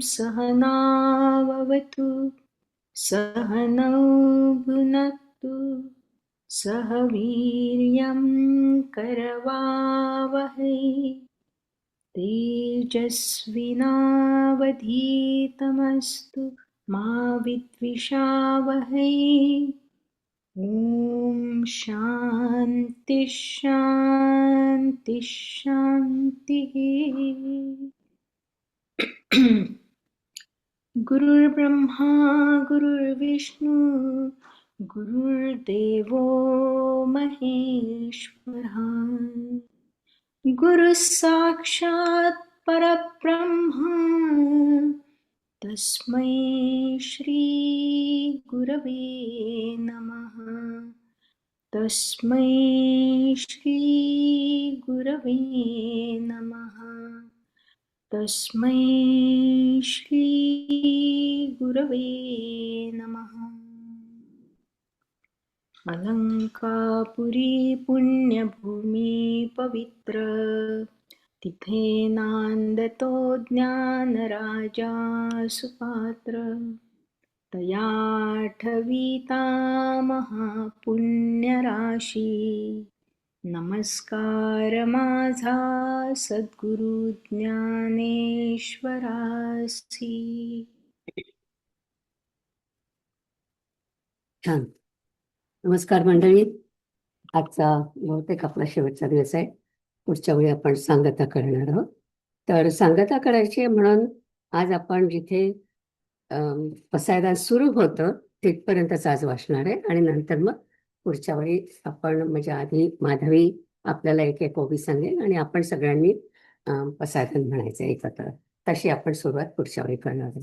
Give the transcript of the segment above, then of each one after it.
सहनावतु सहनौ भुनक्तु सह वीर्यं करवावहै तेजस्विनावधीतमस्तु मा विद्विषावहै। ॐ शान्ति शान्ति शान्तिः। गुरुर्ब्रह्मा गुरुर्विष्णु गुरुर्देवो महेश्वरः गुरुः साक्षात् परब्रह्म तस्मै श्री गुरवे नमः। तस्मै श्री गुरवे नमः। तस्मै श्री गुरवे नमः। अलंकापुरी पुण्यभूमी पवित्र तिथे नांदतो ज्ञानराजा सुपात्र तयाठविता महापुण्यराशी नमस्कार माझा सद्गुरु ज्ञानेश्वरासी। छान. नमस्कार मंडळी. आजचा बहुतेक आपला शेवटचा दिवस आहे. पुढच्या वेळी आपण सांगता करणार आहोत. तर सांगता करायची म्हणून आज आपण जिथे पसायदान सुरू होतं तिथपर्यंतच आज वाचणार आहे आणि नंतर मग पुढच्या वेळी आपण म्हणजे आधी माधवी आपल्याला एक एक ओवी सांगेल आणि आपण सगळ्यांनी पसायदान म्हणायचं एकत्र. तशी आपण सुरुवात पुढच्या वेळी करणार आहे.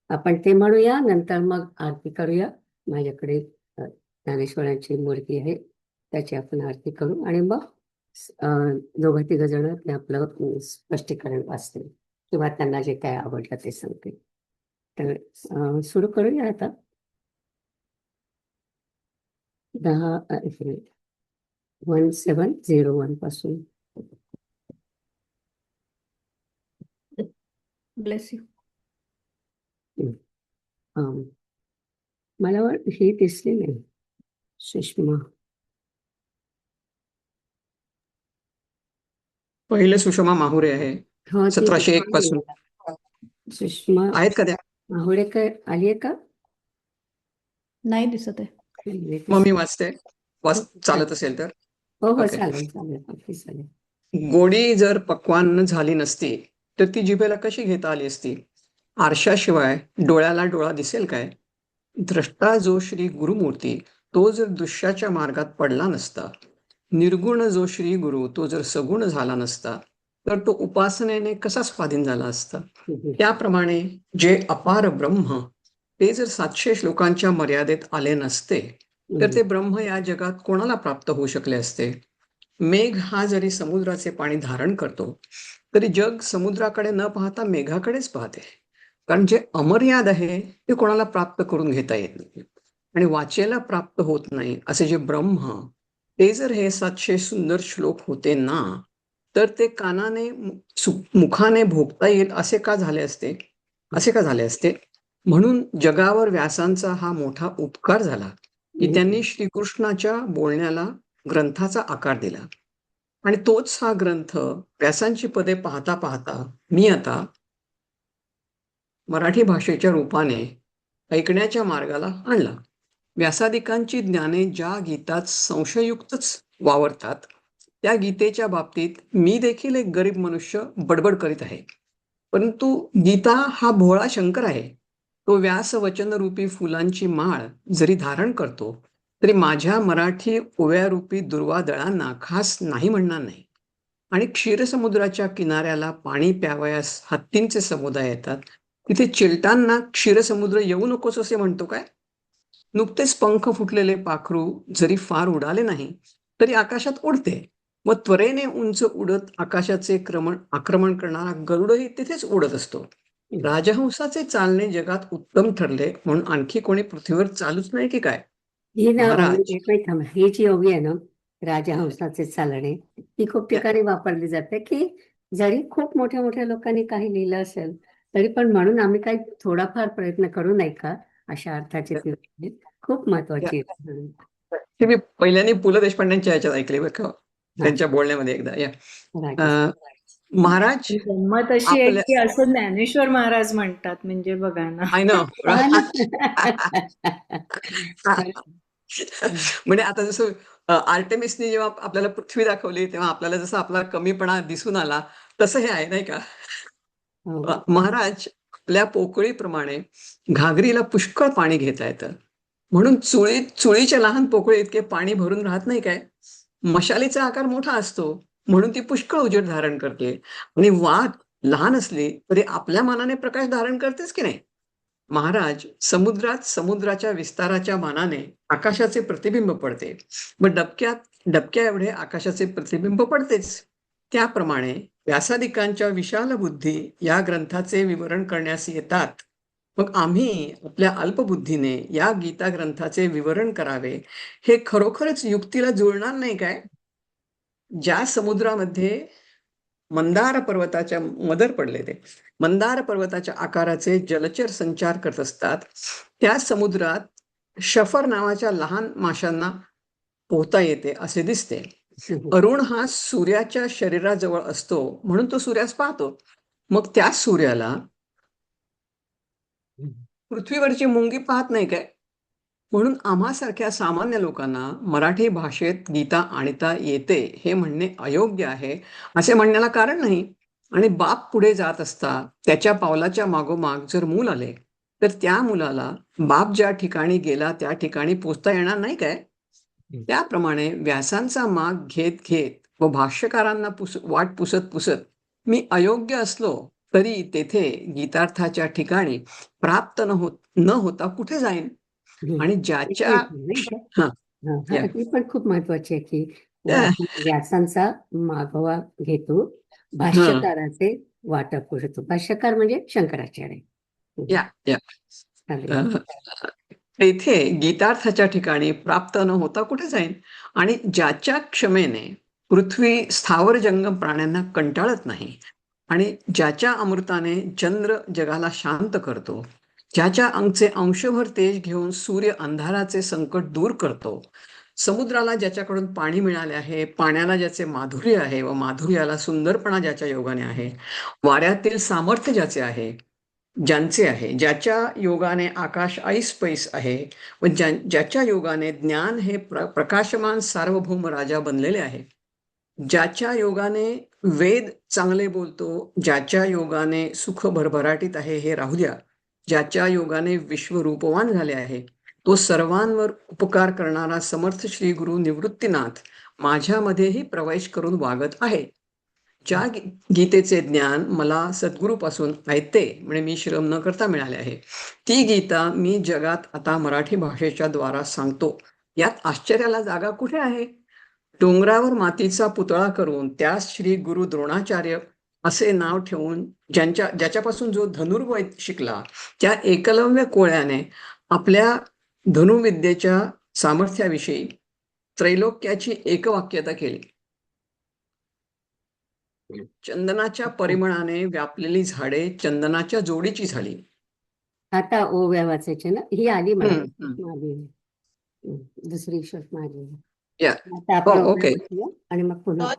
आपण ते म्हणूया, नंतर मग आरती करूया. माझ्याकडे ज्ञानेश्वरांची मूर्ती आहे, त्याची आपण आरती करू आणि मग दोघं तिघ जण ते आपलं स्पष्टीकरण वाचतील किंवा त्यांना जे काय आवडलं ते सांगतील. तर सुरू करूया आता. 1701 पासून. Bless you. मला ही दिसली नाही सुषमा. पहिले सुषमा माहुरे आहे. हो, 1701 पासून सुषमा आहेत का त्या? माहुरे काय आली आहे का? नाही दिसत आहे. मग मी वाचते. चालत असेल तर. हो हो, ओके. चालेल चालेल. गोडी जर पक्वान्न झाली नसती तर ती जिभेला कशी घेता आली असती? आरशाशिवाय डोळ्याला डोळा दिसेल काय? द्रष्टा जो श्री गुरुमूर्ती तो जर दृश्याच्या मार्गात पडला नसता, निर्गुण जो श्री गुरु तो जर सगुण झाला नसता, तर तो उपासनेने कसा स्वाधीन झाला असता? त्याप्रमाणे जे अपार ब्रह्म ते जर 700 श्लोकांच्या मर्यादेत आले नसते तर ते ब्रह्म या जगात कोणाला प्राप्त होऊ शकले असते? मेघ हा जरी समुद्राचे पाणी धारण करतो तरी जग समुद्राकडे न पाहता मेघाकडेच पाहते, कारण जे अमर्याद आहे ते कोणाला प्राप्त करून घेता येत नाही आणि वाचेला प्राप्त होत नाही असे जे ब्रह्म ते जर हे 700 सुंदर श्लोक होते ना, तर ते कानाने मुखाने भोगता येईल असे का झाले असते? म्हणून जगावर व्यासांचा हा मोठा उपकार झाला की त्यांनी श्रीकृष्णाच्या बोलण्याला ग्रंथाचा आकार दिला आणि तोच हा ग्रंथ व्यासांची पदे पाहता पाहता मी आता मराठी भाषेच्या रूपाने ऐकण्याच्या मार्गाला आणला. व्यासादिकांची ज्ञाने ज्या गीतात संशयुक्तच वावरतात त्या गीतेच्या बाबतीत मी देखील एक गरीब मनुष्य बडबड करीत आहे. परंतु गीता हा भोळा शंकर आहे. तो व्यास वचनरूपी फुलांची माळ जरी धारण करतो तरी माझ्या मराठी ओव्यारूपी दुर्वादळांना खास नाही म्हणणार नाही. आणि क्षीरसमुद्राच्या किनाऱ्याला पाणी प्यावयास हत्तींचे समुदाय येतात. तिथे चिलटांना क्षीरसमुद्र येऊ नकोस असे म्हणतो काय? नुकतेच पंख फुटलेले पाखरू जरी फार उडाले नाही तरी आकाशात उडते व त्वरेने उंच उडत आकाशाचे आक्रमण करणारा गरुडही तिथेच उडत असतो. राजहंसाचे चालणे जगात उत्तम ठरले म्हणून आणखी कोणी पृथ्वीवर चालूच नाही की काय? ही ना महाराज एक मिनिट थांबा. ही जी ओवी आहे ना, राजहंसाचे चालणे, ही खूप ठिकाणी वापरली जाते की जरी खूप मोठ्या मोठ्या लोकांनी काही लिहिलं असेल तरी पण म्हणून आम्ही काही थोडाफार प्रयत्न करू नाही का, अशा अर्थाची ती ओवी आहे. खूप महत्वाची आहे. हे मी पहिल्यांदा पु ल देशपांड्यांच्या ह्याच्यात ऐकले बरं का, हा, त्यांच्या बोलण्यामध्ये एकदा या राजहंस. महाराज गंमत अशी आहे आपल्या की असं ज्ञानेश्वर महाराज म्हणतात, म्हणजे बघा ना. आय नो हा ना. म्हणजे आता जसं आर्टेमिसने जेव्हा आपल्याला पृथ्वी दाखवली तेव्हा आपल्याला जसं आपला कमीपणा दिसून आला तसं हे आहे नाही का? हो. महाराज आपल्या पोकळीप्रमाणे घागरीला पुष्कळ पाणी घेता येतं म्हणून चुळीच्या लहान पोकळी इतके पाणी भरून राहत नाही काय? मशालीचा आकार मोठा असतो म्हणून ती पुष्कळ उजेड धारण करते आणि वाघ लहान असली तरी आपल्या मानाने प्रकाश धारण करतेच की नाही? महाराज समुद्रात समुद्राच्या विस्ताराच्या मानाने आकाशाचे प्रतिबिंब पडते मग डबक्या एवढे आकाशाचे प्रतिबिंब पडतेच. त्याप्रमाणे व्यासादिकांच्या विशाल बुद्धी या ग्रंथाचे विवरण करण्यास येतात. मग आम्ही आपल्या अल्पबुद्धीने या गीता ग्रंथाचे विवरण करावे हे खरोखरच युक्तीला जुळणार नाही काय? ज्या समुद्रामध्ये मंदार पर्वताच्या मदर पडले ते मंदार पर्वताच्या आकाराचे जलचर संचार करत असतात त्या समुद्रात शफर नावाच्या लहान माशांना पोहता येते असे दिसते. अरुण हा सूर्याच्या शरीराजवळ असतो म्हणून तो सूर्यास पाहतो. मग त्या सूर्याला पृथ्वीवरची मुंगी पाहत नाही काय? म्हणून आम्हासारख्या सामान्य लोकांना मराठी भाषेत गीता आणता येते हे म्हणणे अयोग्य आहे असे म्हणण्याला कारण नाही. आणि बाप पुढे जात असता त्याच्या पावलाच्या मागोमाग जर मूल आले तर त्या मुलाला बाप ज्या ठिकाणी गेला त्या ठिकाणी पोचता येणार नाही काय? त्याप्रमाणे व्यासांचा माग घेत घेत व भाष्यकारांना वाट पुसत पुसत मी अयोग्य असलो तरी तेथे गीतार्थाच्या ठिकाणी प्राप्त न होता कुठे जाईन? आणि ज्याच्या नाही का? हा हा, ती पण खूप महत्वाची आहे की आपण व्यासांचा मागोवा घेतो, भाष्यकाराचे वाटप करतो. भाष्यकार म्हणजे शंकराचार्य. या या चालेल. तेथे गीतार्थाच्या ठिकाणी प्राप्त न होता कुठे जाईन? आणि ज्याच्या क्षमेने पृथ्वी स्थावर जंगम प्राण्यांना कंटाळत नाही आणि ज्याच्या अमृताने चंद्र जगाला शांत करतो, ज्याच्या अंगचे अंशभर तेज घेऊन सूर्य अंधाराचे संकट दूर करतो, समुद्राला ज्याच्याकडून पाणी मिळाले आहे, पाण्याला ज्याचे माधुर्य आहे व माधुर्याला सुंदरपणा ज्याच्या योगाने आहे, वाऱ्यातील सामर्थ्य ज्याचे आहे ज्यांचे आहे, ज्याच्या योगाने आकाश ऐस पैस आहे व ज्याच्या योगाने ज्ञान हे प्रकाशमान सार्वभौम राजा बनलेले आहे, ज्याच्या योगाने वेद चांगले बोलतो, ज्याच्या योगाने सुख भरभराटीत आहे हे राहू द्या, ज्याच्या योगाने विश्वरूपवान झाले आहे, तो सर्वांवर उपकार करणारा समर्थ श्री गुरु निवृत्तीनाथ माझ्यामध्येही प्रवेश करून वागत आहे. ज्या गीतेचे ज्ञान मला सद्गुरूपासून ऐते म्हणजे मी श्रम न करता मिळाले आहे, ती गीता मी जगात आता मराठी भाषेच्या द्वारा सांगतो. यात आश्चर्याला जागा कुठे आहे? डोंगरावर मातीचा पुतळा करून त्यास श्री गुरु द्रोणाचार्य असे नाव ठेवून ज्याच्यापासून जो धनुर्वेद शिकला त्या एकलव्य कोळ्याने आपल्या धनुविद्येच्या सामर्थ्याविषयी त्रैलोक्याची एकवाक्यता केली. चंदनाच्या परिमळाने व्यापलेली झाडे चंदनाच्या जोडीची झाली. आता ओव्या वाचायचे ना, ही आली मला मागे. दुसरी शोध मागे. या आता आपण ओव्या ओके वाचूया आणि मग पुन्हा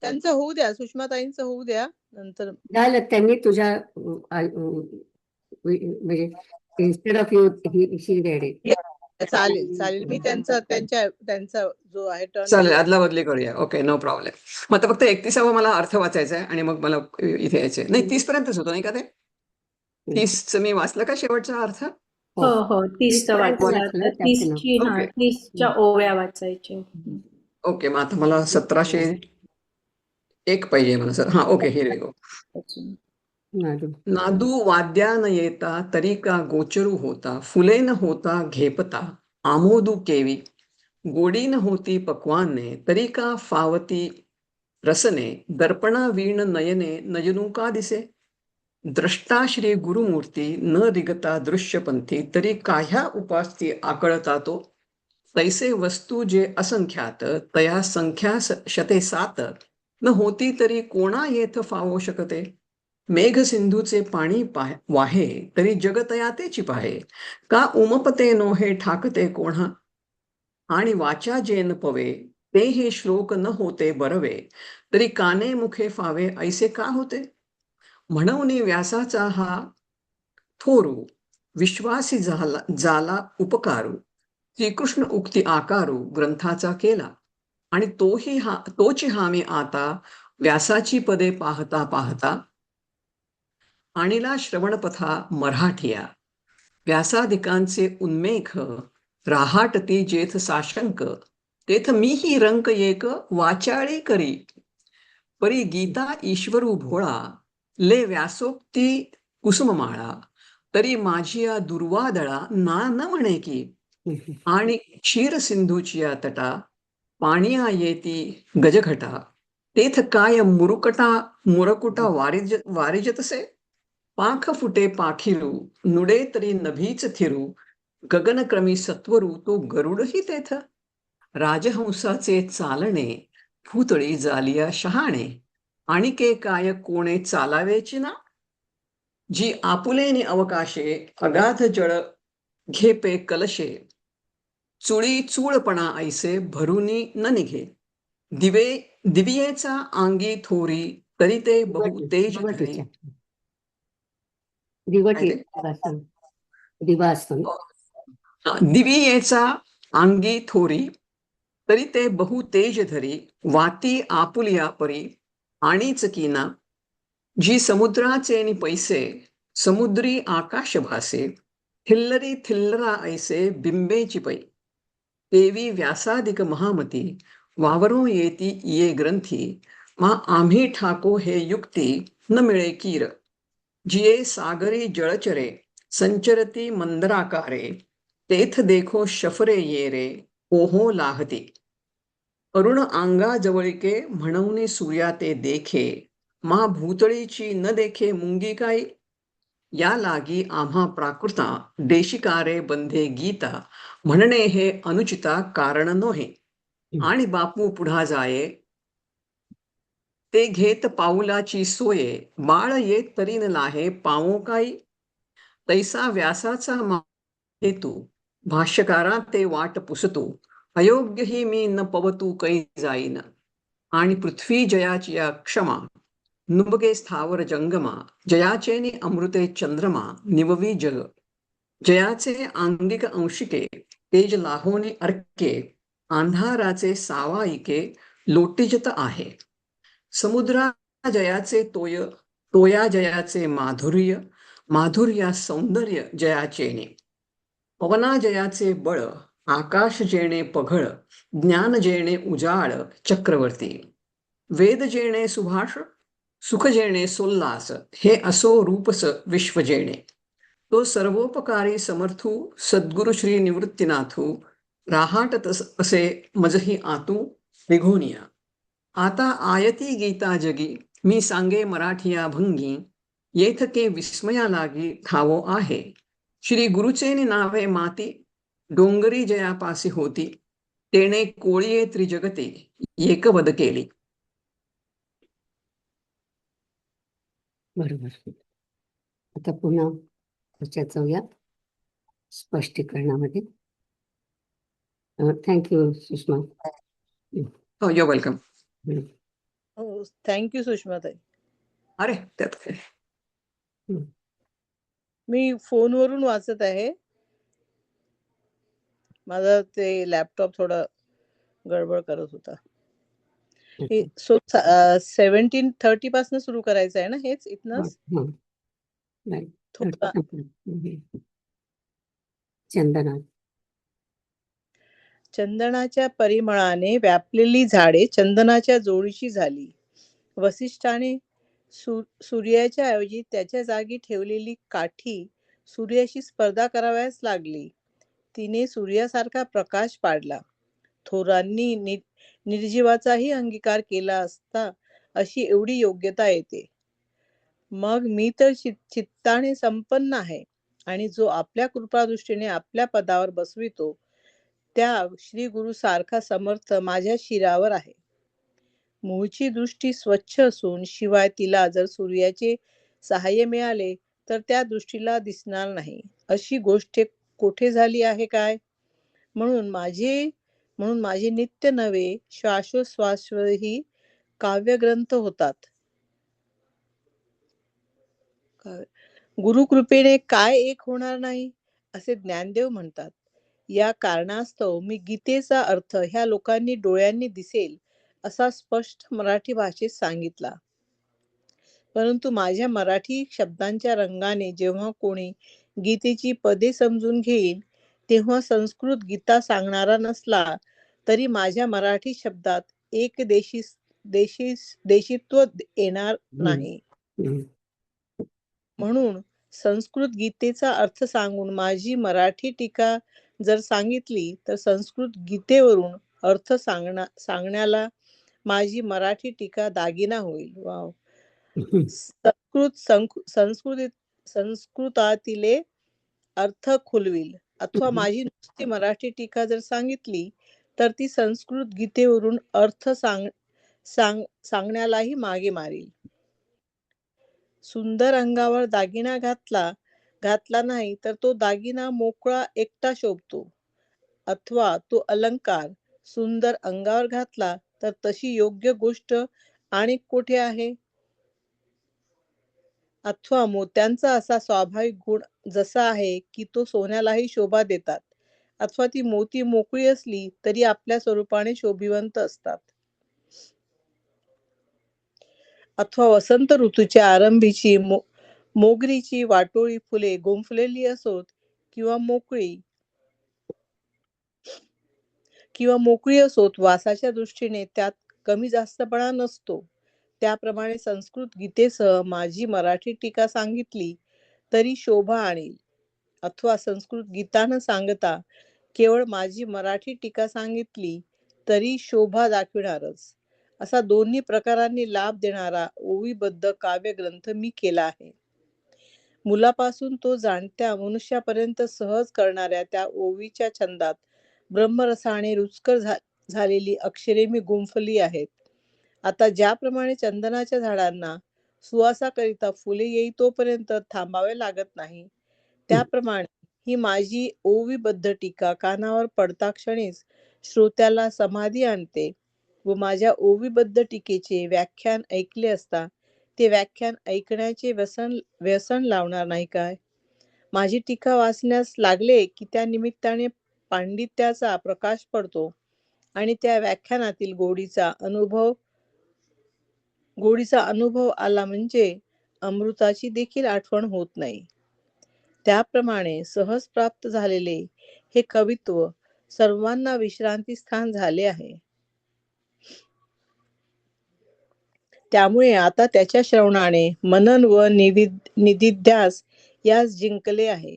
त्यांचं होऊ द्या, सुषमाताईंचं होऊ द्या नंतर. झालं, त्यांनी तुझ्या म्हणजे instead of you he she read it. चालेल चालेल. मी त्यांचा जो आहे टर्न चालेल, घेते. आदला बदली करूया. Okay, no problem. मग आता फक्त 31वा मला अर्थ वाचायचा आहे आणि मग मला इथे यायचंय. नाही, 30 पर्यंतच होतं नाही का ते? 30चं मी वाचलं का शेवटचा अर्थ? हो हो 30 पर्यंत वाचलं वाचलं, तर त्याचे नाव. 30ची ओके. 30च्या ओव्या वाचायच्या. ओके, मग आता मला 1701 पाहिजे मला सर. हा, okay, here we go. Nadu. Nadu वाद्या न येता तरी का गोचरू होता, फुले न होता घेपता आमोदू केवी, गोडी न होती पक्वाने तरी का फावती रसने, दर्पणा वीण नयने नजनू का दिसे, द्रष्टा श्री गुरुमूर्ती न रिगता दृश्यपंथी तरी काह्या उपास्ती आकळता तो, तैसे वस्तू जे असंख्यात तया संख्या शते सात, न होती तरी कोणा येथ फावो शकते, मेघ सिंधूचे पाणी वाहे तरी जग तयातेची पाहे, का उमपते नोहे ठाकते कोणा, आणि वाचा जेन पवे ते हे श्लोक न होते बरवे, तरी काने मुखे फावे ऐसे का होते, म्हणून व्यासाचा हा थोरू विश्वासी जाला उपकारू, श्रीकृष्ण उक्ती आकारू ग्रंथाचा केला, आणि तोची हामी आता व्यासाची पदे पाहता पाहता, आणिला श्रवणपथा मराठिया, व्यासादिकांचे उन्मेख राहाटती जेथ साशंक, तेथ मीही रंक एक वाचाळी करी, परी गीता ईश्वरू भोळा, ले व्यासोक्ती कुसुममाळा, तरी माझी या दुर्वादळा ना न म्हणे की, आणि क्षीर सिंधूचिया तटा पाणिया येती गजघटा, तेथ काय मुरकुटा वारिजतसे, पाख फुटे पाखिरू नुडे तरी नभीच थिरू, गगनक्रमी सत्वरू तो गरुडही तेथ, राजहंसाचे चालणे भूतळी जालिया शहाणे, आणि के काय कोणे चालावेची ना, जी आपुलेने अवकाशे अगाध जळ घेपे कलशे, चुळी चूळपणा ऐसे भरुनी न निघे, दिवियेचा अंगी थोरी तरी ते बहु तेज धरी. दिवटीच्या. दिवटी काय ते? दिवा असतो ना. दिवियेचा अंगी थोरी तरी ते बहु तेज धरी, वाती आपुलिया परी आणीच कीना, जी समुद्राचे नि पैसे समुद्री आकाश भासे, थिल्लरी थिल्लरा ऐसे बिंबेची पै, देवी व्यासादिक महामती वावरो येती ये ग्रंथी, मा आम्ही ठाको हे युक्ती न मिळे कीर, जिये सागरी जळचरे संचरती मंदराकारे, तेथ देखो शफरे ये रे ओहो लाहती, अरुण अंगा जवळिके म्हणून सूर्या ते देखे, मा भूतळीची न देखे मुंगी काय, या लागी आम्हा प्राकृता देशिकारे बंधे गीता, म्हणणे हे अनुचिता कारण नोहे, आणि बापू पुढा जाये ते घेत पाऊलाची सोये, बाळ येत तरी न लाहे पावो काही, तैसा व्यासाचा हेतू भाष्यकारा ते वाट पुसतो, अयोग्य ही मी न पवतू कै जाईन, आणि पृथ्वी जयाची या क्षमा नुबगे स्थावर जंगमा, जयाचे नि अमृते चंद्रमा निववी जग, जयाचे आंगिक अंशिके तेज लाहोनी अर्के, अंधाराचे सावाईके लोटीजत आहे, समुद्रा जयाचे तोया जयाचे माधुर्य, माधुर्या सौंदर्य जयाचेने, पवना जयाचे बळ, आकाश जेणे पघळ, ज्ञान जेणे उजाळ चक्रवर्ती, वेद जेणे सुभाष, सुख जेणे सोल्लास, हे असो रूपस विश्व जेणे, तो सर्वोपकारी समर्थू सद्गुरु श्री निवृत्तीनाथू, राहाटत असे मजही आतू निघोनिया, आता आयती गीता जगी मी सांगे मराठिया भंगी, येथ के विस्मया लागी ठावो आहे, श्री गुरुचे नावे माती डोंगरी जयापासी होती, तेणे कोळीये त्रिजगते एकवद केली. बरोबर. आता पुन्हा पुढच्यात जाऊया स्पष्टीकरणामध्ये. थँक्यू सुषमा. हो, युअर वेलकम. हो थँक्यू सुषमाताई. अरे त्यात काय. मी फोनवरून वाचत आहे. माझा ते लॅपटॉप थोडा गडबड करत होता. हे अच्छा. सो 1730 पासून सुरू करायचं आहे ना हेच हं, इथनच हं. Right. थोडा चंदना. चंदनाच्या परिमळाने व्यापलेली झाडे चंदनाच्या जोडीची झाली. वसिष्ठाने सूर्याच्या ऐवजी त्याच्या जागी ठेवलेली काठी सूर्याशी स्पर्धा करावयास लागली. तिने सूर्यासारखा प्रकाश पाडला. थोरांनी निर्जीवाचाही अंगीकार केला असता अशी एवढी योग्यता येते. मग मी तर चित्ताने संपन्न आहे आणि जो आपल्या कृपादृष्टीने आपल्या पदावर बसवितो त्या श्री गुरु सारखा समर्थ माझ्या शिरावर आहे. मूळची दृष्टी स्वच्छ असून शिवाय तिला जर सूर्याचे सहाय्य मिळाले तर त्या दृष्टीला दिसणार नाही अशी गोष्ट कोठे झाली आहे काय? म्हणून माझे नित्य नवे श्वासोश्वासही काव्यग्रंथ होतात. गुरुकृपेने काय एक होणार नाही असे ज्ञानदेव म्हणतात. या कारणास्तव मी गीतेचा अर्थ ह्या लोकांनी डोळ्यांनी दिसेल असा स्पष्ट मराठी भाषेत सांगितला. परंतु माझ्या मराठी शब्दांच्या रंगाने जेव्हा कोणी गीतेची पदे समजून घेईल तेव्हा संस्कृत गीता सांगणारा नसला तरी माझ्या मराठी शब्दात एक देशीत्व येणार नाही. म्हणून संस्कृत गीतेचा अर्थ सांगून माझी मराठी टीका जर सांगितली तर संस्कृत गीतेवरून अर्थ सांगण्याला माझी मराठी टीका दागिना होईल. वाव. संस्कृतातिले अर्थ खुलविल. अथवा माझी नुसती मराठी टीका जर सांगितली तर ती संस्कृत गीतेवरून अर्थ सांगण्यालाही मागे मारील. सुंदर अंगावर दागिना घातला नाही तर तो दागिना मोकळा एकटा शोभतो. अथवा तो अलंकार सुंदर अंगावर घातला तर तशी योग्य गोष्ट आणि कुठे आहे? अथवा मोत्यांचा असा स्वाभाविक गुण जसा आहे की तो सोन्यालाही शोभा देतात. अथवा ती मोती मोकळी असली तरी आपल्या स्वरूपाने शोभिवंत असतात. अथवा वसंत ऋतूच्या आरंभीची मोगरीची वाटोळी फुले गुंफलेली असोत किंवा मोकळी असोत वासाच्या दृष्टीने त्यात कमी जास्तपणा नसतो. त्याप्रमाणे संस्कृत गीतेसह माझी मराठी टीका सांगितली तरी शोभा आणील. अथवा संस्कृत गीता न सांगता केवळ माझी मराठी टीका सांगितली तरी शोभा दाखविणारच. असा दोन्ही प्रकारांनी लाभ देणारा ओवीबद्ध काव्यग्रंथ मी केला आहे. मुलापासून तो जाणत्या मनुष्यापर्यंत सहज करणाऱ्या त्या ओवीच्या छंदात ब्रह्मरसाने रुचकर झालेली अक्षरे मी गुंफली आहेत. आता ज्याप्रमाणे चंदनाच्या झाडांना सुवासाकरिता फुले येई तोपर्यंत थांबावे लागत नाही त्याप्रमाणे ही माझी ओवीबद्ध टीका कानावर पडता क्षणीच श्रोत्याला समाधी आणते व माझ्या ओवीबद्ध टीकेचे व्याख्यान ऐकले असता ते व्याख्यान ऐकण्याचे व्यसन लावणार नाही काय? माझी टीका वाचण्यास लागले की त्या निमित्ताने पांडित्याचा प्रकाश पडतो आणि त्या व्याख्यानातील गोडीचा अनुभव आला म्हणजे अमृताची देखील आठवण होत नाही. त्याप्रमाणे सहज प्राप्त झालेले हे कवित्व सर्वांना विश्रांती स्थान झाले आहे. त्यामुळे आता त्याच्या श्रवणाने मनन व निधिध्यास यास जिंकले आहे.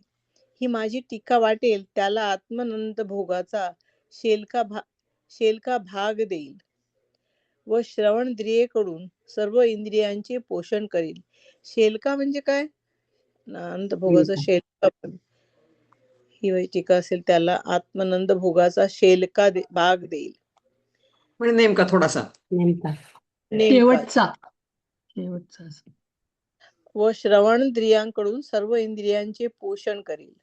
ही माझी टीका वाटेल त्याला आत्मानंद भोगाचा शेलका भाग देईल व श्रवणद्रियेकडून सर्व इंद्रियांचे पोषण करील. शेलका म्हणजे काय? आनंद भोगाचा शेलका. ही टीका असेल त्याला आत्मानंद भोगाचा शेलका भाग देईल. म्हणजे नेमका थोडासा शेवटचा व श्रवणेंद्रियांकडून सर्व इंद्रियांचे पोषण करील.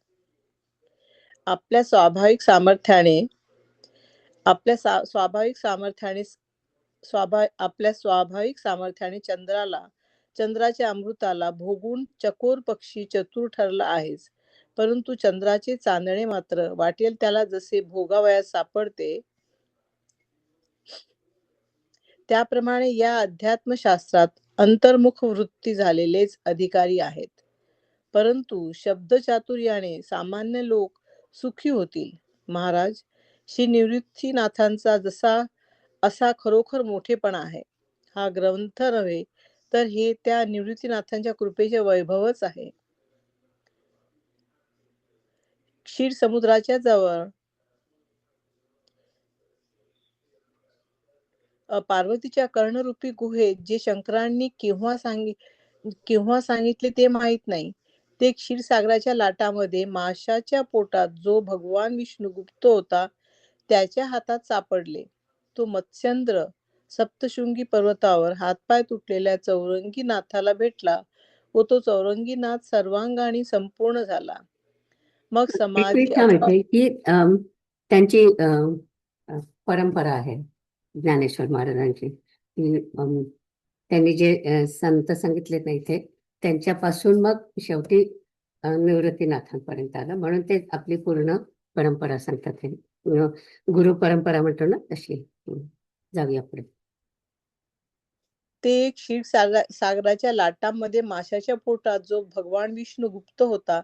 आपल्या स्वाभाविक सामर्थ्याने चंद्राच्या अमृताला भोगून चकोर पक्षी चतुर ठरला आहेच. परंतु चंद्राचे चांदणे मात्र वाटेल त्याला जसे भोगावयास सापडते, त्याप्रमाणे या अध्यात्मशास्त्रात अंतर्मुख वृत्ती झालेलेच अधिकारी आहेत. परंतु शब्दचातुर्याने सामान्य लोक सुखी होतील. महाराज, श्री निवृत्तीनाथांचा जसा असा खरोखर मोठेपणा आहे, हा ग्रंथ नव्हे तर हे त्या निवृत्तीनाथांच्या कृपेचे वैभवच आहे. क्षीर समुद्राच्या जवळ पार्वतीच्या कर्णरूपी गुहेत जे शंकरांनी केव्हा सांगितले ते माहीत नाही, ते क्षीरसागराच्या लाटामध्ये माशाच्या पोटात जो भगवान विष्णू गुप्त होता त्याच्या हातात सापडले. तो मत्स्येंद्र सप्तशृंगी पर्वतावर हातपाय तुटलेल्या चौरंगी नाथाला भेटला व तो चौरंगी नाथ सर्वांगाने संपूर्ण झाला. मग एक समाधी मिनिट थांब इथे की त्यांची परंपरा आहे ज्ञानेश्वर महाराजांची की त्यांनी जे संत सांगितले ना इथे त्यांच्यापासून मग शेवटी निवृत्तीनाथांपर्यंत आलं, म्हणून ते आपली पूर्ण परंपरा सांगतात. हे गुरु परंपरा म्हणतो ना तशी. जाऊया पुढे. ते सागराच्या लाटांमध्ये माशाच्या पोटात जो भगवान विष्णू गुप्त होता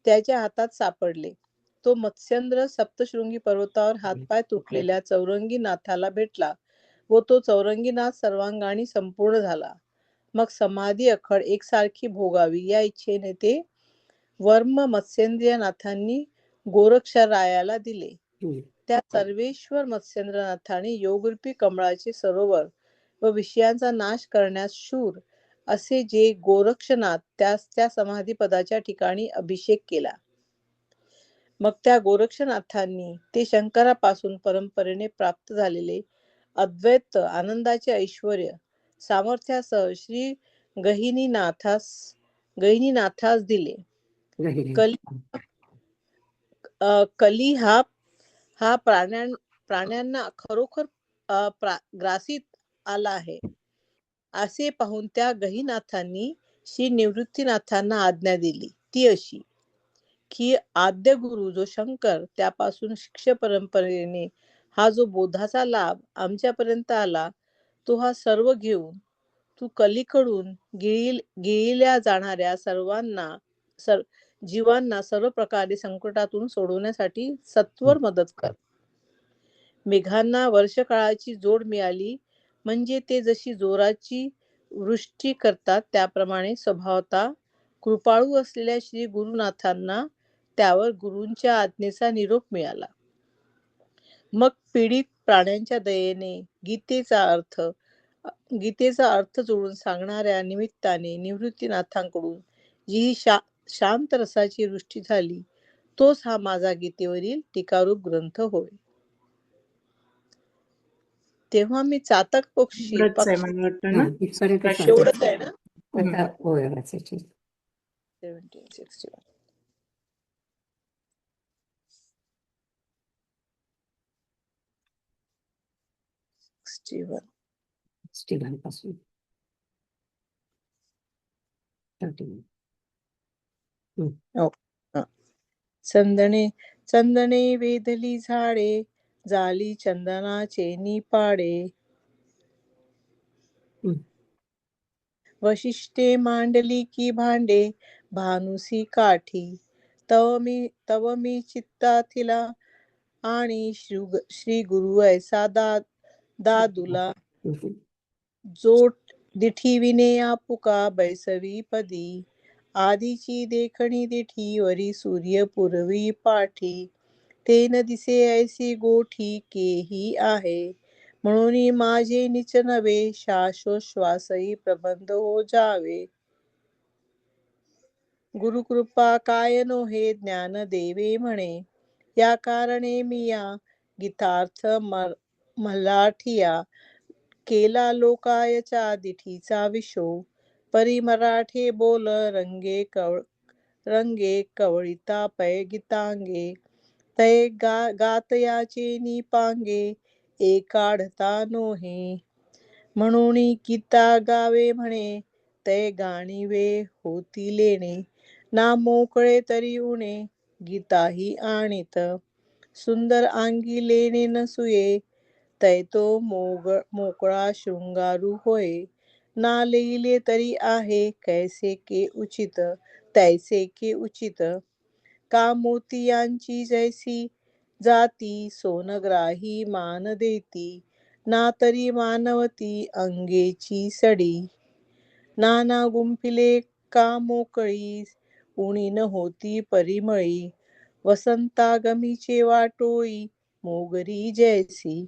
त्याच्या हातात सापडले. तो मत्स्येंद्र सप्तशृंगी पर्वतावर हातपाय तुटलेल्या चौरंगी नाथाला भेटला व तो चौरंगी नाथ सर्वांगाने संपूर्ण झाला. मग समाधी अखड एकसारखी भोगावी या इच्छेने ते वर्म मत्स्येंद्रिय नाथांनी गोरक्षरायाला दिले. त्या सर्वेश्वर मत्स्येंद्रनाथाने योगरूपी कमळाचे सरोवर व विषयांचा नाश करण्यास शूर असे जे गोरक्षनाथ त्यास त्या समाधी पदाच्या ठिकाणी अभिषेक केला. मग त्या गोरक्षनाथांनी ते शंकरापासून परंपरेने प्राप्त झालेले अद्वैत आनंदाचे ऐश्वर्य सामर्थ्यासह श्री गहिनीनाथास दिले. कली हा प्राण्यांना खरोखर ग्रासित आला आहे असे पाहून त्या गहिनाथांनी श्री निवृत्तीनाथांना आज्ञा दिली. ती अशी की आद्य गुरु जो शंकर त्यापासून शिष्य परंपरेने हा जो बोधाचा लाभ आमच्यापर्यंत आला तो हा सर्व घेऊन तू कलीकडून गिळल्या जाणाऱ्या जीवांना सर्व प्रकारे संकटातून सोडवण्यासाठी सत्वर मदत कर. मेघांना वर्षकाळाची जोड मिळाली म्हणजे ते जशी जोराची वृष्टी करतात त्याप्रमाणे स्वभावता कृपाळू असलेल्या श्री गुरुनाथांना त्यावर गुरूंच्या आज्ञेचा निरोप मिळाला. मग पीडित प्राण्यांच्या दयेने गीतेचा अर्थ जोडून सांगणाऱ्या निमित्ताने निवृत्तीनाथांकडून जी शांत रसाची वृष्टी झाली तोच हा माझा गीतेवरील टीकारूप ग्रंथ होय. तेव्हा मी चातक पक्षी एवढंच आहे मला वाटतं ना. एवढंच आहे ना. आता होय वाचायची. 1761 स्टीवन पासून 13. चंदने वेधली झाडे झाली चंदनाचे निपाडे. वशिष्ठे मांडली की भांडे भानुसी काठी तव मी चित्ताथिला आणि श्री गुरु ऐसा दादुला जोट दिठीविने आपुका बैसवी पदी आधीची देखणी दिठीवरी सूर्य पूर्वी पाठी तेन दिसे ऐसी गोठी केही आहे म्हणून माझे निच नवे श्वासोश्वासही प्रबंध हो जावे. गुरुकृपा काय नोहे ज्ञान देवे म्हणे या कारणे मी या गीतार्थ मलाठिया केला लोकायच्या दिठीचा विशो परी मराठे बोल रंगे कवळिता पै गीतांगे तय गातयाचे निपांगे एकाढता नोहे म्हणून गीता गावे म्हणे तय गाणीवे होती लेणे ना मोकळे तरी उणे गीताही आणीत. सुंदर अंगी लेणे नसुये, तैतो मोकळा शृंगारू होय. ना लिहिले तरी आहे, कैसे के उचित, तैसे के उचित. का मोतियांची जैसी जाती, सोनग्राही मान देती. ना तरी मानवती अंगेची सडी. नाना गुंफिले का मोकळी, उणी न होती परिमळी. वसंतागमीचे वाटोळी, मोगरी जैसी.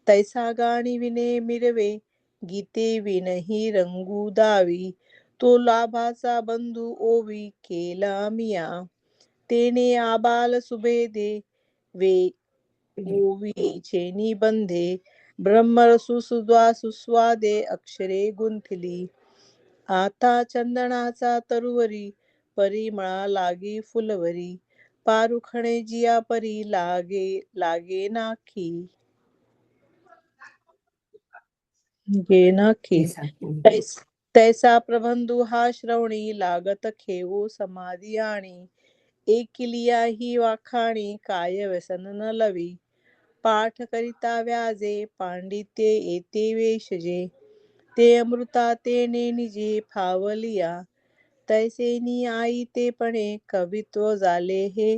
तैसा गाणी विने मिरवे, गीते विनही रंगू दावी. तो लाभाचा बंधू ओवी, केला मिया. तेने आबाल सुभेदे, वे ओवीचे निबंधे. ब्रह्मरसू सुस्वादे, अक्षरे गुंथिली. आता चंदनाचा तरुवरी, परिमळा लागी फुलवरी. पारुखणे जिया परी, लागे नाखी. हे सांगते. तैसा प्रबंधू हा श्रवणी, लागत खेळू समाधी आणि. एकिलिया ही वाखाणी, काय व्यसन न लवी. पाठ करिता व्याजे, पांडित्य येते वेशजे. ते अमृता तेने निजे फावलिया. तैसेनी आई ते पणे, कवित्व झाले हे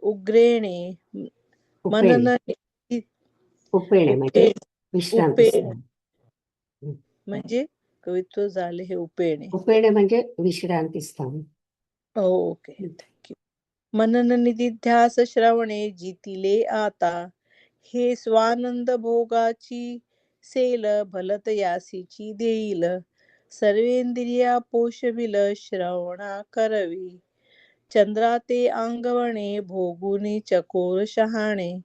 उग्रेणे. उपेणे मनन उपेणे म्हणजे उपेण विश्रांती उपेण स्थान. म्हणजे कवित्व झाले हे उपेणे. उपेणे म्हणजे विश्रांती स्थान. Okay, thank you. मनन निधिध्यास श्रवणे, जितिले आता. हे स्वानंद भोगाची सेल, भलत यासीची देईल. सर्वेंद्रिया पोषविल, श्रवणा करवी. चंद्रा ते अंगवणे, भोगुनी चकोर शहाणे.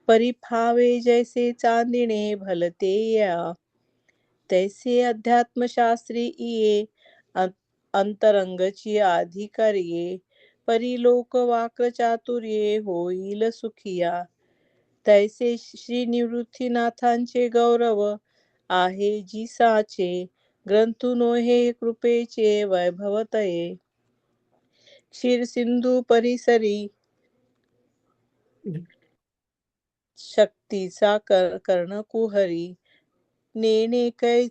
परिफावे जैसे चांदिणे, भलते या. तैसे अध्यात्मशास्त्री इये, अंतरंगची अधिकारिये. परिलोक वाक्र चातुर्ये, होईल सुखिया. तैसे श्री निवृत्तीनाथांचे गौरव, आहे जी साचे. ग्रंथुनो हे कृपेचे वैभवतये. क्षीर सिंधू परिसरी, शक्तीचा कर्णकुहरी. नेणे कै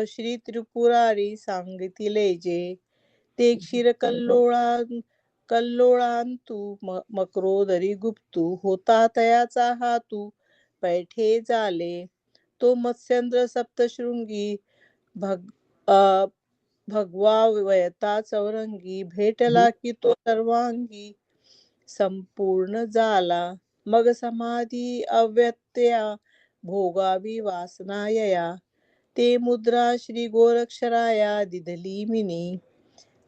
श्री त्रिपुरारी, सांगितले जे. ते क्षीर कल्लोळांतू, मकरोदरी गुप्तू. होता तयाचा हातू, पैठे झाले. तो मत्स्येंद्र सप्तशृंगी, भगवा वयता चौरंगी. भेटला की तो सर्वांगी, संपूर्ण झाला. मग समाधी अव्यत्या, भोगावी वासनायया. ते मुद्रा श्री गोरक्षराया, दिधली मिनी.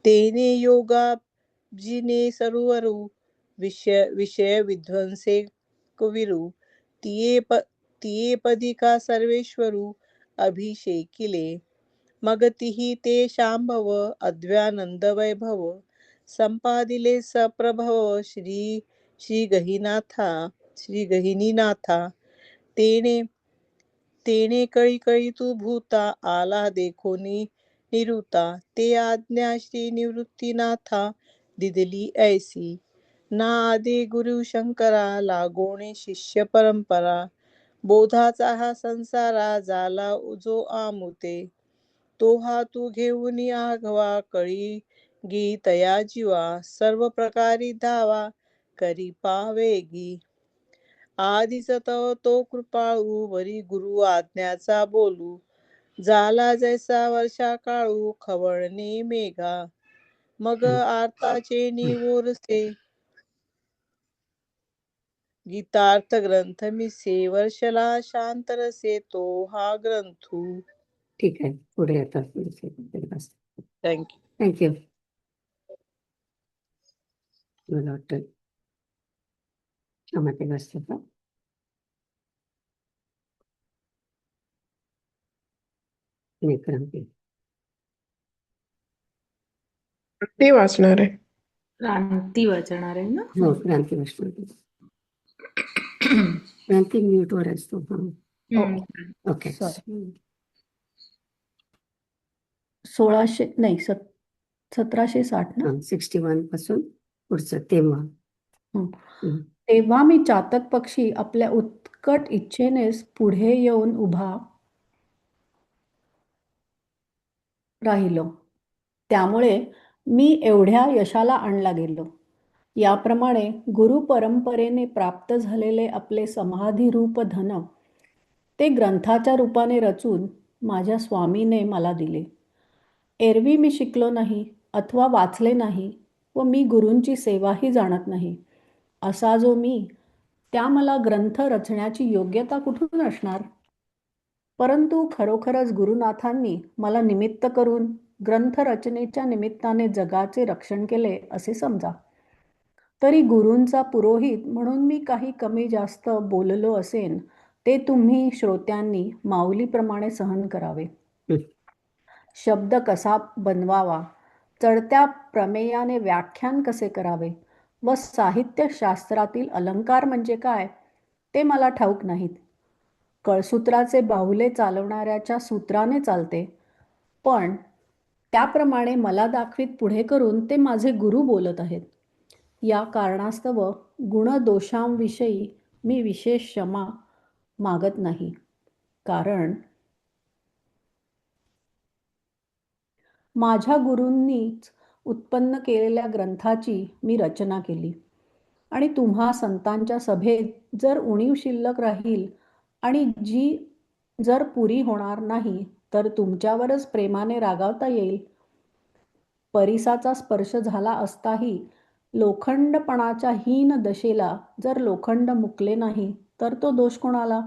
तेने योगाब्जिने सरोवरू, विषय विध्वंसे कविरू. तिये पदिका सर्वेश्वरू, अभिषेकिले. मग तिही ते शांभव, अद्व्यानंद वैभव. संपादिले सप्रभव, श्री गहिनीनाथा. तेने कळी कळी तू भूता, आला देखोनी निरुता. ते आज्ञा श्री निवृत्तीनाथा, दिदली ऐसी. ना आदे गुरु शंकरा, लागोणे शिष्य परंपरा. बोधाचा हा संसारा, झाला जो आमुते. तो हा तू घेऊन आघवा, कळी गीतया जीवा. सर्व प्रकारी धावा, करी पावेगी. आधीच तव तो कृपाळू, वरी गुरु आज्ञाचा बोलू. झाला जैसा वर्षा काळू, खवळणे मेघा. मग आर्ताचे निवोरसे, गीतार्थ ग्रंथ मिसे. वर्षला शांतरसे, तो हा ग्रंथू. ठीक आहे, पुढे आता थँक्यू. थँक्यू. मला वाटतं क्षमा ते वाचतात का? क्रांती ते वाचणार आहे. क्रांती वाचणार आहे ना? हो, क्रांती वाचणार. क्रांती म्यूटवर असतो. हम्म. ओके. Sorry. 1600 नाही 1760 ना? 61 पासून पुढचं तेव्हा हं. हं. तेव्हा मी चातक पक्षी आपल्या उत्कट इच्छेनेच पुढे येऊन उभा राहिलो. त्यामुळे मी एवढ्या यशाला आणला गेलो. याप्रमाणे गुरुपरंपरेने प्राप्त झालेले आपले समाधिरूप धन ते ग्रंथाच्या रूपाने रचून माझ्या स्वामीने मला दिले. एरवी मी शिकलो नाही अथवा वाचले नाही व मी गुरूंची सेवाही जाणत नाही. असा जो मी, त्या मला ग्रंथ रचण्याची योग्यता कुठून असणार? परंतु खरोखरच गुरुनाथांनी मला निमित्त करून ग्रंथ रचनेच्या निमित्ताने जगाचे रक्षण केले असे समजा. तरी गुरूंचा पुरोहित म्हणून मी काही कमी जास्त बोललो असेन ते तुम्ही श्रोत्यांनी माऊलीप्रमाणे सहन करावे. हं. शब्द कसा बनवावा, चढत्या प्रमेयाने व्याख्यान कसे करावे व साहित्यशास्त्रातील अलंकार म्हणजे काय ते मला ठाऊक नाहीत. कळसूत्राचे बाहुले चालवणाऱ्याच्या सूत्राने चालते, पण त्याप्रमाणे मला दाखवीत पुढे करून ते माझे गुरु बोलत आहेत. या कारणास्तव गुणदोषांविषयी मी विशेष क्षमा मागत नाही, कारण माझ्या गुरूंनीच उत्पन्न केलेल्या ग्रंथाची मी रचना केली आणि तुम्हा संतांच्या सभेत जर उणीव शिल्लक राहील आणि जी जर पुरी होणार नाही तर तुमच्यावरच प्रेमाने रागावता येईल. परिसाचा स्पर्श झाला असताही लोखंडपणाच्या हीन दशेला जर लोखंड मुकले नाही तर तो दोष कोणाला?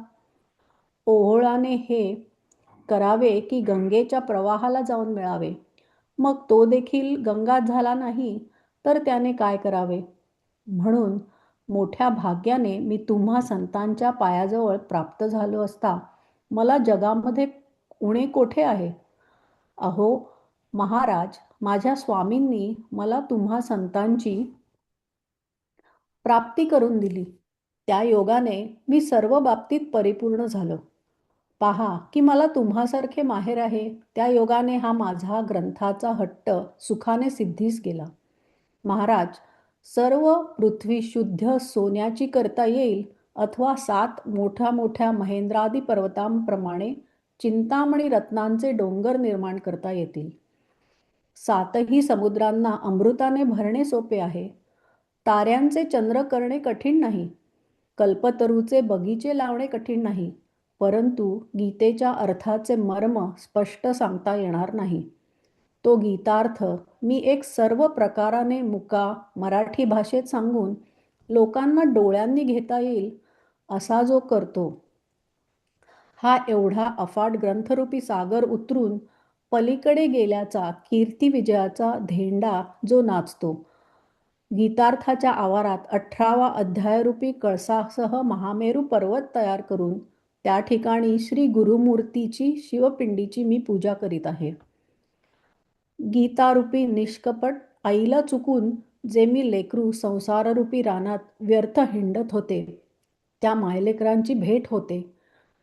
ओहोळाने हे करावे की गंगेच्या प्रवाहाला जाऊन मिळावे. मग तो देखील गंगाच झाला नाही तर त्याने काय करावे? म्हणून मोठ्या भाग्याने मी तुम्हा संतांच्या पायाजवळ प्राप्त झालो असता मला जगामध्ये उणे कोठे आहे? अहो महाराज, माझ्या स्वामींनी मला तुम्हा संतांची प्राप्ती करून दिली. त्या योगाने मी सर्व बाबतीत परिपूर्ण झालो. पहा की मला तुम्हासारखे माहेर आहे. त्या योगाने हा माझा ग्रंथाचा हट्ट सुखाने सिद्धीस गेला. महाराज, सर्व पृथ्वी शुद्ध सोन्याची करता येईल अथवा 7 मोठ्या मोठ्या महेंद्रादी पर्वतांप्रमाणे चिंतामणी रत्नांचे डोंगर निर्माण करता येतील. 7ही समुद्रांना अमृताने भरणे सोपे आहे. ताऱ्यांचे चंद्र करणे कठीण नाही. कल्पतरूचे बगीचे लावणे कठीण नाही. परंतु गीतेच्या अर्थाचे मर्म स्पष्ट सांगता येणार नाही. तो गीतार्थ मी एक सर्व प्रकाराने मुका मराठी भाषेत सांगून लोकांना डोळ्यांनी घेता येईल असा जो करतो, हा एवढा अफाट ग्रंथरूपी सागर उतरून पलीकडे गेल्याचा कीर्ती विजयाचा धेंडा जो नाचतो, गीतार्थाच्या आवारात 18वा अध्यायरूपी कळसासह महामेरू पर्वत तयार करून त्या ठिकाणी श्री गुरुमूर्तीची शिवपिंडीची मी पूजा करीत आहे. गीतारूपी निष्कपट आईला चुकून जे मी लेकरू संसाररूपी रानात व्यर्थ हिंडत होते, त्या मायलेकरांची भेट होते.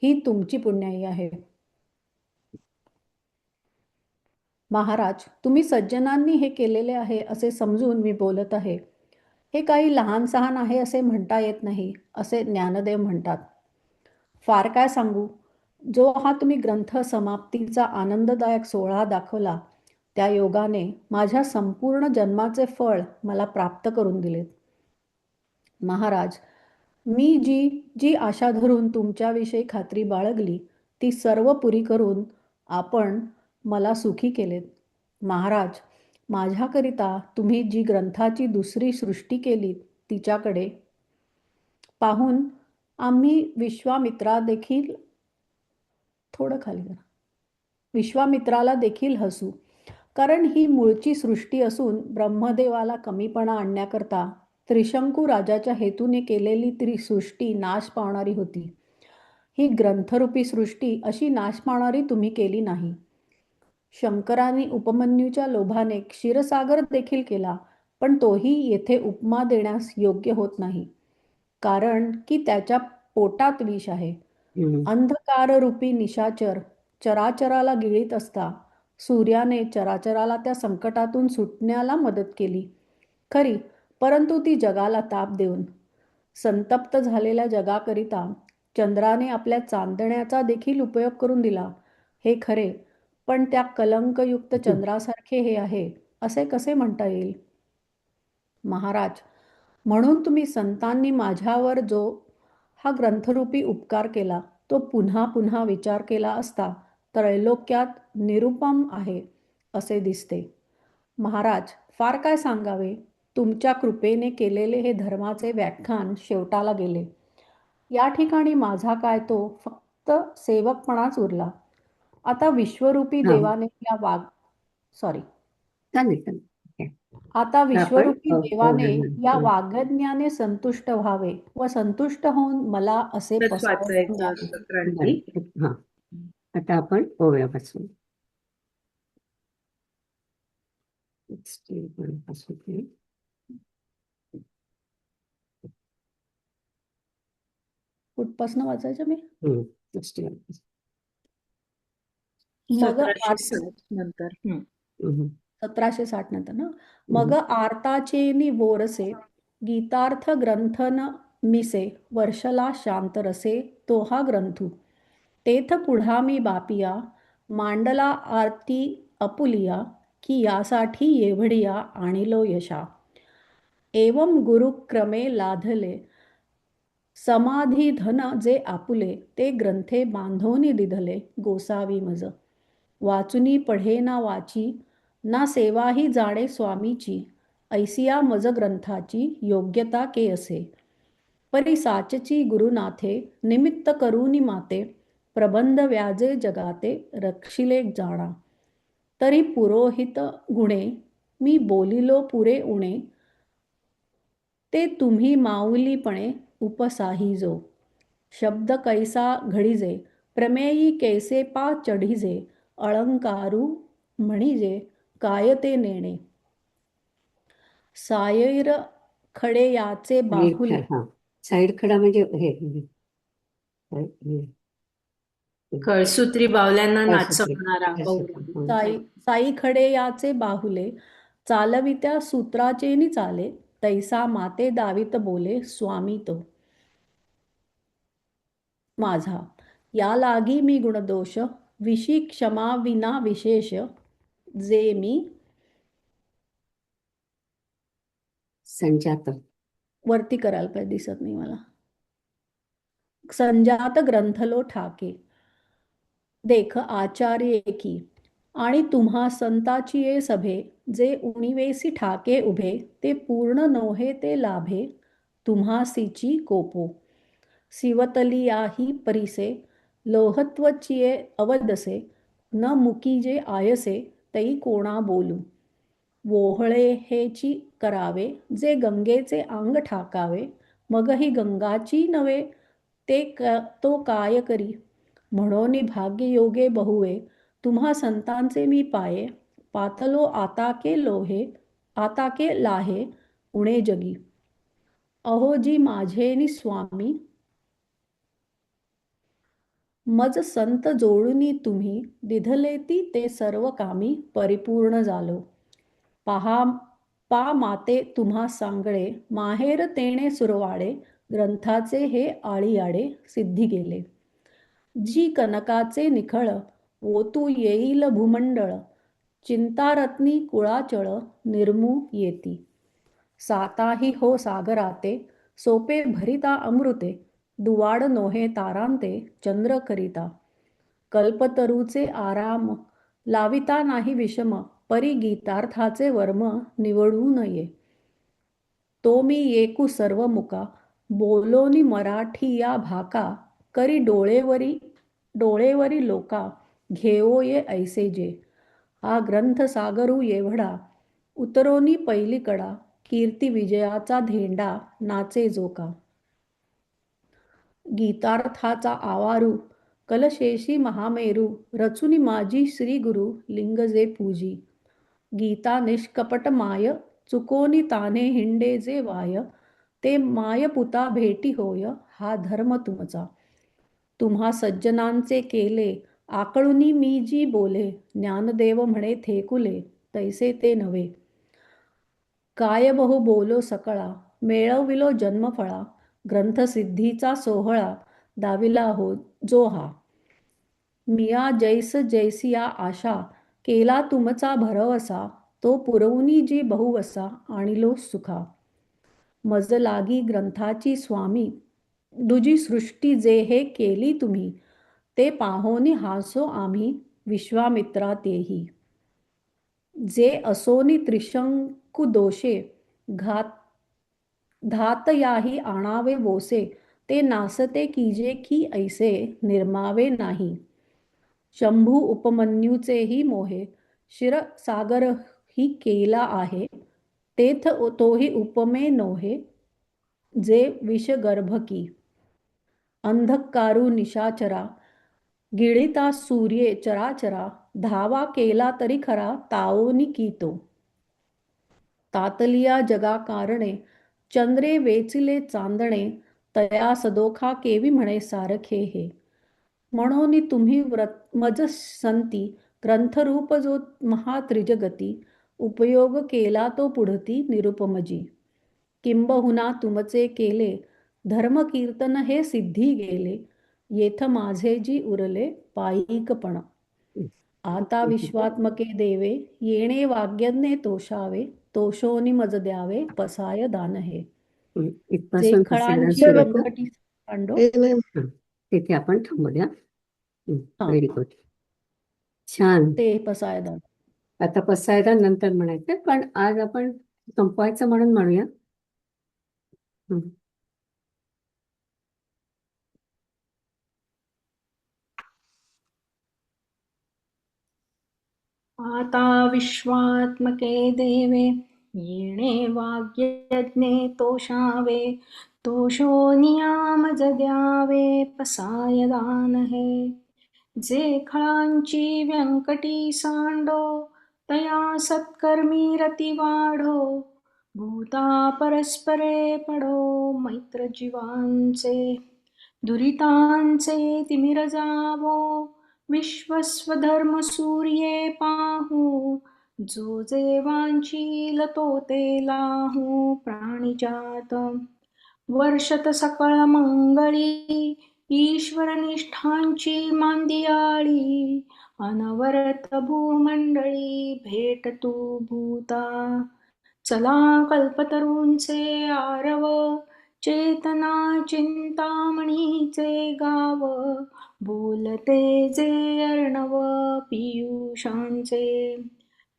ही तुमची पुण्याई आहे. महाराज, तुम्ही सज्जनांनी हे केलेले आहे असे समजून मी बोलत आहे. हे काही लहान सहान आहे असे म्हणता येत नाही असे ज्ञानदेव म्हणतात. फार काय सांगू, जो हा तुम्ही ग्रंथ समाप्तीचा आनंददायक सोहळा दाखवला त्या योगाने माझ्या संपूर्ण जन्माचे फळ मला प्राप्त करून दिलेत. महाराज, मी जी जी आशा धरून तुमच्याविषयी खात्री बाळगली ती सर्व पुरी करून आपण मला सुखी केलेत. महाराज, माझ्याकरिता तुम्ही जी ग्रंथाची दुसरी सृष्टी केली तिच्याकडे पाहून आम्ही विश्वामित्राला देखील हसू, कारण ही मूळची सृष्टी असून ब्रह्मदेवाला कमीपणा आणण्याकरता त्रिशंकू राजाच्या हेतूने केलेली ती सृष्टी नाश पावणारी होती. ही ग्रंथरूपी सृष्टी अशी नाश पावणारी तुम्ही केली नाही. शंकरांनी उपमन्यूच्या लोभाने क्षीरसागर देखील केला, पण तोही येथे उपमा देण्यास योग्य होत नाही, कारण की त्याच्या पोटात विष आहे. हं. अंधकाररूपी निशाचर चराचराला गिळीत असता सूर्याने चराचराला त्या संकटातून सुटण्याला मदत केली खरी, परंतु ती जगाला ताप देऊन संतप्त झालेल्या जगाकरिता चंद्राने आपल्या चांदण्याचा देखील उपयोग करून दिला, हे खरे, पण त्या कलंकयुक्त चंद्रासारखे हे आहे असे कसे म्हणता येईल? महाराज, म्हणून तुम्ही संतांनी माझ्यावर जो हा ग्रंथरूपी उपकार केला तो पुन्हा पुन्हा विचार केला असता त्रैलोक्यात निरुपम आहे असे दिसते. महाराज, फार काय सांगावे, तुमच्या कृपेने केलेले हे धर्माचे व्याख्यान शेवटाला गेले. या ठिकाणी माझा काय तो फक्त सेवकपणाच उरला. आता विश्वरूपी हा देवाने या सॉरी चालेल चालेल. ठीक आहे. आता तर आपण विश्वरूपी देवाने या हं. वाग्यज्ञाने संतुष्ट व्हावे व संतुष्ट होऊन मला असे बस पसावून वाचायचं द्यावे. असतं क्रांती. बरं. हा आता आपण ओव्यापासून पासून कुठपासून वाचायचं मी? स्टील मग 1760 नंतर. 1760 नंतर ना. मग आर्ताचेनी वोरसे गीतार्थ ग्रंथन मिसे वर्षला शांत रसे तो हा ग्रंथू तेथ पुढा मी बापिया मांडला आरती अपुलिया की यासाठी येवढिया आणिलो यशा एवम गुरुक्रमे लाधले समाधिधन जे आपुले ते ग्रंथे बांधोनी दिधले गोसावी मज वाचुनी पढे ना वाची ना सेवाही जाणे स्वामीची ऐसिया मज ग्रंथाची योग्यता के असे परी साचची गुरुनाथे निमित्त करूनी माते प्रबंध व्याजे जगाते रक्षिले जाणा तरी पुरोहित गुणे मी बोलिलो पुरे उणे ते तुम्ही माऊलीपणे उपसाहिजो शब्द कैसा घडीजे प्रमेयी कैसे पा चढीजे अलंकारू म्हणिजे काय ते नेणे सायर खडे याचे बाहुले हा साईड खडा म्हणजे हे कळसूत्री बावल्यांना कळसूत्री. नाचवणारा कळसूत्री. पौराणिक. साई खडे याचे बाहुले चालवित्या सूत्राचेनी चाले तैसा माते दावित बोले स्वामी तो माझा या लागी मी गुणदोष विशी क्षमा विना विशेष जे मी संजात वरती करायला पाहिजे, दिसत नाही मला. संजात ग्रंथलो ठाके देख आचार्य एकी आणि तुम्हा संताची ये सभे जे उणिवेसी ठाके उभे ते पूर्ण नोहे ते लाभे तुम्हासीची कोपो सिवतलियाही परिसे लोहत्वचिये अवदसे न मुकीजे आयसे तई कोणा बोलू वोहळे हेची करावे जे गंगेचे अंग ठाकावे मगही गंगाची नवे ते तो काय करी म्हणून भाग्य योगे बहुवे तुम्हा संतांचे मी पाये पातलो आता के लोहे आता के लाहे उणे जगी अहो जी माझेनी स्वामी मज संत जोडुनी तुम्ही दिधलेती ते सर्व कामी परिपूर्ण झालो पा माते तुम्हा सांगळे माहेर तेणे सुरवाडे ग्रंथाचे हे आळीयाडे सिद्धी गेले जी कनकाचे निखळ ओतू येईल भूमंडळ चिंतारत्नी कुळाचळ निर्मू येती साताही हो सागराते सोपे भरिता अमृते दुवाड नोहे तारांते चंद्र करिता कल्पतरूचे आराम लाविता नाही विषम परी गीतार्थाचे वर्म निवडू नये तो मी येकू सर्व मुका बोलोनी मराठी या भाका करी डोळेवरी लोका घेओ ये ऐसे जे हा ग्रंथ सागरू एवढा उतरोनी पहिली कडा कीर्ती विजयाचा धेंडा नाचे जोका गीतार्थाचा आवारू कलशेशी महामेरू रचुनी माझी श्री गुरु लिंग जे पूजी गीता निष्कपट माय चुकोनी ताने हिंडे जे वाय ते माय पुता भेटी होय हा धर्म तुमचा तुम्हा सज्जनांचे केले आकळुनी मी जी बोले ज्ञानदेव म्हणे थेकुले तैसे ते नव्हे काय बहु बोलो सकळा, मेळविलो जन्मफळा, ग्रंथसिद्धीचा सोहळा, दाविला हो जो हा. मिया जैस जैसिया आशा, केला तुमचा भरवसा, तो पुरवुनी जी बहुवसा, आणिलो सुखा. मज लागी ग्रंथाची स्वामी, दुजी सृष्टी जे हे केली तुम्ही, ते पाहोनी हासो आम्ही, विश्वामित्रा तेही. जे असोनी त्रिशंकु दोषे, धात याही आणावे बोसे, ते नासते कीजे की ऐसे, निर्मावे नाही. शंभू उपमन्यूचेही मोहे, क्षीरसागर ही केला आहे, तेथ तोही उपमे नोहे, जे विषगर्भ की. अंधकारू निशाचरा, गिळिता सूर्ये चराचरा, धावा केला तरी खरा, तावोनी की तो. तातलिया जगा कारणे, चंद्रे वेचिले चांदणे, तया सदोखा केवी म्हणे सारखे हे. म्हणून तुम्ही मज संती, ग्रंथरूप जो महात्रिजगती, उपयोग केला तो पुढती निरुपमजी. किंबहुना तुमचे केले, धर्मकीर्तन हे सिद्धी गेले, येथ माझे जी उरले पायिकपण. आता विश्वात्मके देवे, येणे वाग्यज्ञे तोषावे, तोषोनी मज द्यावे, पसाय दान हे. जे इथपासून पसायदान खळांची सुरू होतं. व्यंकटी पांडो. हे नाही हं. तिथे आपण थांबूया. हा. Very good. छान. ते पसायदान. आता पसायदान नंतर म्हणायचं, पण आज आपण संपवायचं म्हणून म्हणूया. हं. आता विश्वात्मके देवे, येणे वाग्यज्ञे तोषावे, तोषो नियामज द्यावे, पसाय दान हे. जे खळांची व्यंकटी सांडो, तया सत्कर्मी रती वाढो, भूता परस्परे पडो, मैत्र जीवांचे, दुरितांचे तिमिर जावो, विश्वस्वधर्म सूर्ये पाहू, जो जे वांछील तो ते लाहू, प्राणिजात वर्षत सकळ मंगळी, ईश्वर निष्ठांची मांदियाळी, अनवरत भूमंडळी भेट तू भूता. चला कल्पतरूंचे आरव, चेतना चिंतामणीचे गाव, बोलते जे अर्णव पियुषांचे.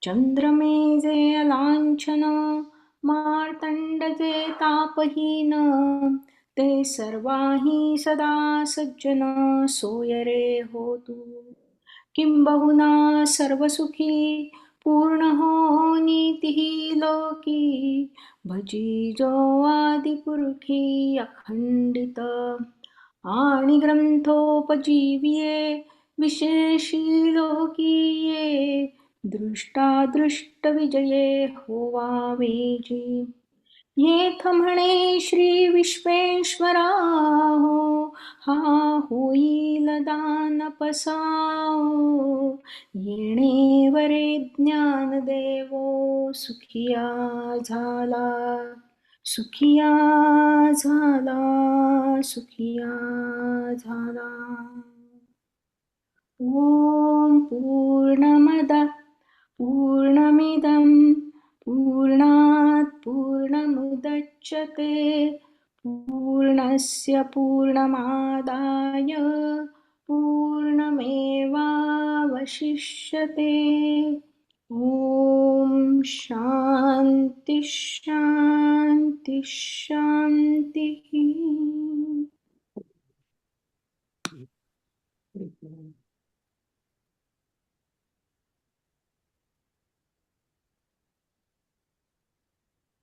चंद्रमे जे अलांछन, मार्तंड जे तापहीन, ते सर्वाही सदा सज्जन, सोय रे हो तू. किंबहुना सर्वसुखी, पूर्ण हो नीतिही लोकी, भजी जो आदिपुरुषी अखंडित, आणि ग्रंथोपजीविये, विशेषी लोकीये, दृष्टादृष्ट विजये होवावे जी. येथ म्हणे श्री विश्वेश्वरा हो, हा होईल दान पसाओ, येणे वरे ज्ञान देवो, सुखिया झाला, सुखिया झाला, सुखिया झाला. ओम पूर्णमद पूर्णमिदं पूर्णात् पूर्णमुदच्यते, पूर्णस्य पूर्णमादाय पूर्णमेवावशिष्यते. ओम शांती शांती शांती.